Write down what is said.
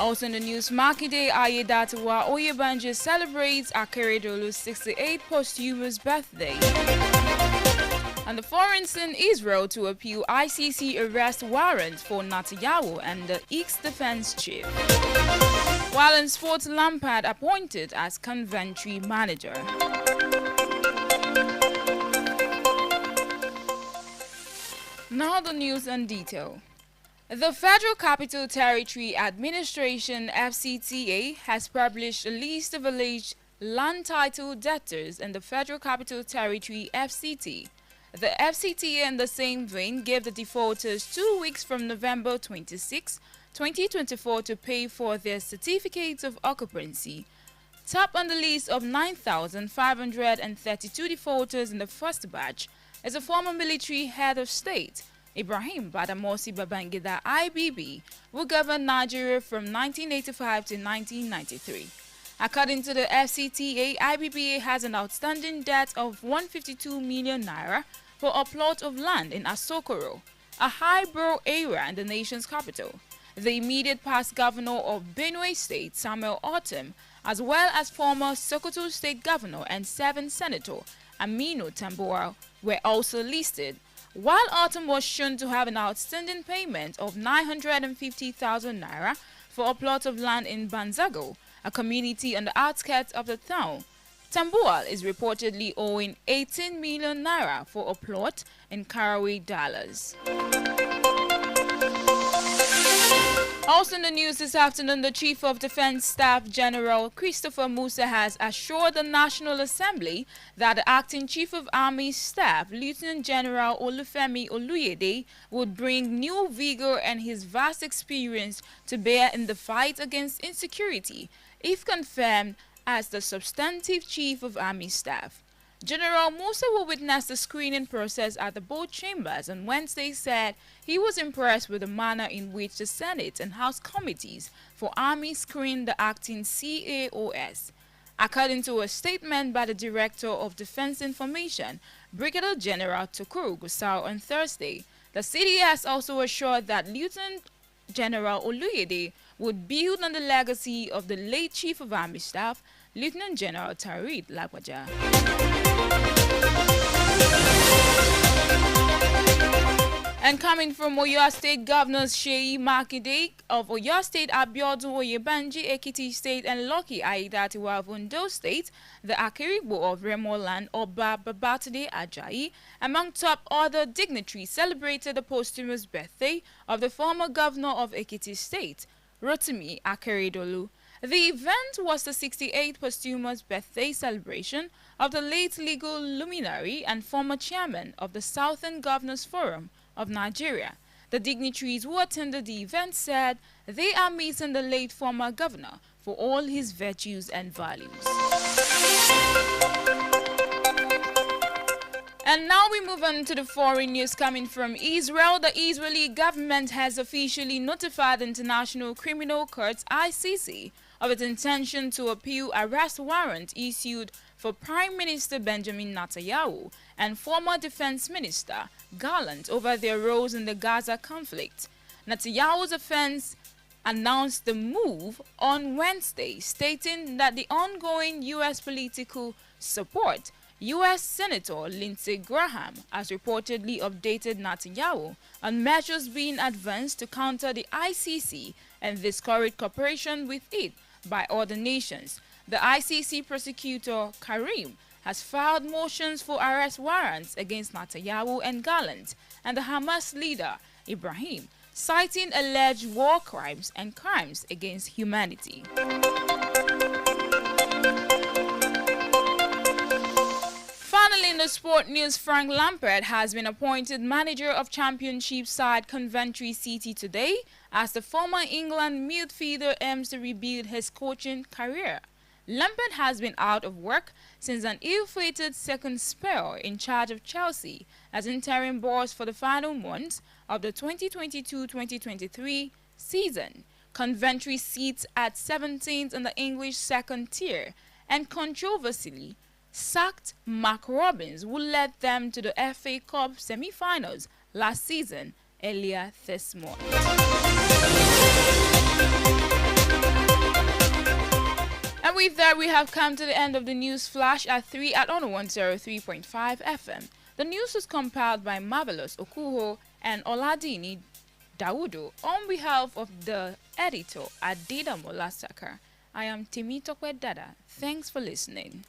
Also in the news, Makinde Ayedatiwa Oyebanje celebrates Akeredolu's 68th posthumous birthday. And the foreigners in Israel to appeal ICC arrest warrant for Netanyahu and the ex-defense chief. While in sports, Lampard appointed as Coventry manager. Now the news in detail. The Federal Capital Territory Administration (FCTA) has published a list of alleged land title debtors in the Federal Capital Territory (FCT). The FCTA, in the same vein, gave the defaulters 2 weeks from November 26, 2024 to pay for their certificates of occupancy. Top on the list of 9,532 defaulters in the first batch is a former military head of state, Ibrahim Badamasi Babangida IBB, who governed Nigeria from 1985 to 1993. According to the FCTA, IBBA has an outstanding debt of 152 million naira for a plot of land in Asokoro, a high-brow area in the nation's capital. The immediate past governor of Benue State, Samuel Ortom, as well as former Sokoto State governor and 7th senator, Aminu Tambuwal, were also listed. While Ortom was shown to have an outstanding payment of 950,000 naira for a plot of land in Banzago, a community on the outskirts of the town, Tambuwal is reportedly owing 18 million naira for a plot in Karawe dollars. Also in the news this afternoon, the Chief of Defense Staff General Christopher Musa has assured the National Assembly that the Acting Chief of Army Staff, Lieutenant General Olufemi Oluyede, would bring new vigor and his vast experience to bear in the fight against insecurity, if confirmed as the substantive Chief of Army Staff. General Musa, who witnessed the screening process at the both chambers on Wednesday, said he was impressed with the manner in which the Senate and House committees for Army screened the acting CAOS. According to a statement by the Director of Defense Information, Brigadier General Tokoro Gusau, on Thursday, the city has also assured that Lieutenant General Oluyede would build on the legacy of the late Chief of Army Staff, Lieutenant General Tarid Lagwaja. And coming from Oyo State, Governors Sheyi Makinde of Oyo State, Abiodun Oyebanji, Ekiti State, and Lucky Aiyedatiwa of Ondo State, the Akirigbo of Remo Land, Oba Babatunde Ajayi, among top other dignitaries, celebrated the posthumous birthday of the former governor of Ekiti State, Rotimi Akeredolu. The event was the 68th posthumous birthday celebration of the late legal luminary and former chairman of the Southern Governors Forum of Nigeria. The dignitaries who attended the event said they are meeting the late former governor for all his virtues and values. And now we move on to the foreign news coming from Israel. The Israeli government has officially notified the International Criminal Court (ICC) of its intention to appeal arrest warrant issued for Prime Minister Benjamin Netanyahu and former Defense Minister Gallant over their roles in the Gaza conflict. Netanyahu's offense announced the move on Wednesday, stating that the ongoing U.S. political support U.S. Senator Lindsey Graham has reportedly updated Netanyahu on measures being advanced to counter the ICC and discourage cooperation with it by other nations. The ICC prosecutor, Karim, has filed motions for arrest warrants against Netanyahu and Gallant and the Hamas leader, Ibrahim, citing alleged war crimes and crimes against humanity. Finally, in the sport news, Frank Lampard has been appointed manager of Championship side Coventry City today as the former England midfielder aims to rebuild his coaching career. Lampard has been out of work since an ill-fated second spell in charge of Chelsea as interim boss for the final months of the 2022-2023 season. Coventry sits at 17th in the English second tier and controversially sacked Mark Robbins, who led them to the FA Cup semi-finals last season earlier this month. And with that, we have come to the end of the news flash at 3 at on 103.5 FM. The news was compiled by Marvelous Okuho and Oladini Daudu on behalf of the editor Adida Molasaka. I am Timi Tokwe Dada. Thanks for listening.